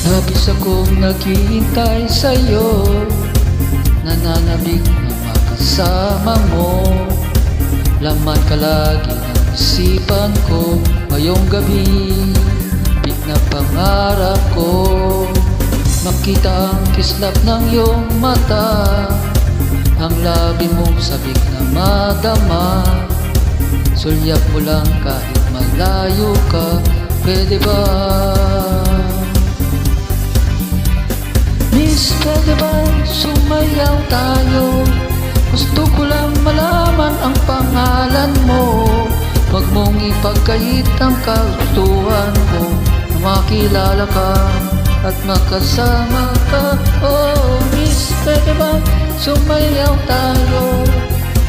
Labis akong naghihintay sa'yo, nananabik na makasama mo. Laman ka lagi ng isipan ko ngayong gabi, big na pangarap ko. Makita ang kislap ng iyong mata, ang labi mong sabik na madama. Sulyap mo lang kahit malayo ka, pwede ba? Miss, pwede ba sumayaw tayo? Gusto ko lang malaman ang pangalan mo. Huwag mong ipagkait ang kagustuhan ko, na makilala ka at makasama ka. Oh, miss, pwede ba sumayaw tayo?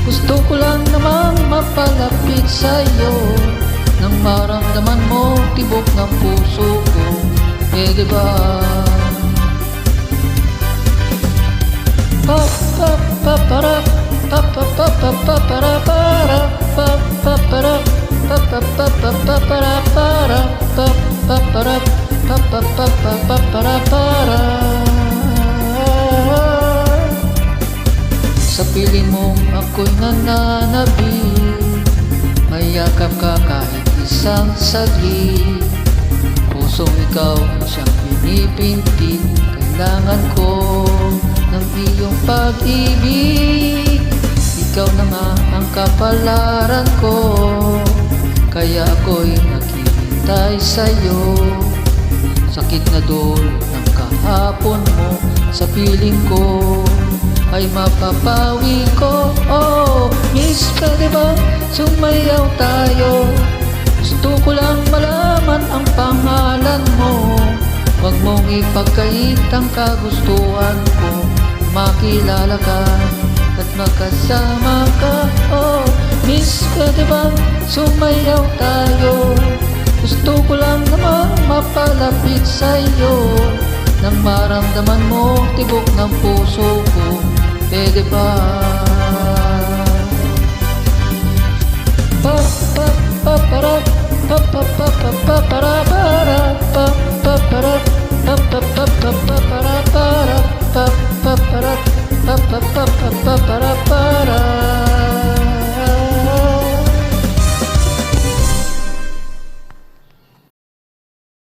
Gusto ko lang namang mapalapit sa'yo, nang maramdaman mo tibok ng puso ko, pwede ba? Pa pa pa para pa pa pa pa pa para para pa pa para pa pa pa pa pa para para pa pa para pa pa pa pa pa para para. Sa piling mong ako'y nananabik, mayakap ka kahit isang saglit. Pusong ikaw siyang pinipinti, kailangan ko ng iyong pag-ibig. Ikaw na nga ang kapalaran ko, kaya ako'y naghihintay sa'yo. Sakit na dulo ng kahapon mo, sa piling ko ay mapapawi ko. Oh, miss, pwede ba sumayaw tayo? Gusto ko lang malaman ang pangalan mo. Huwag mong ipagkait ang kagustuhan ko, makilala ka at makasama ka. Oh, miss, pwede ba sumayaw tayo? Gusto ko lang naman mapalapit sa'yo, nang maramdaman mo tibok ng puso ko, pwede ba? Pa pa pa para pa pa pa pa pa para para pa pa para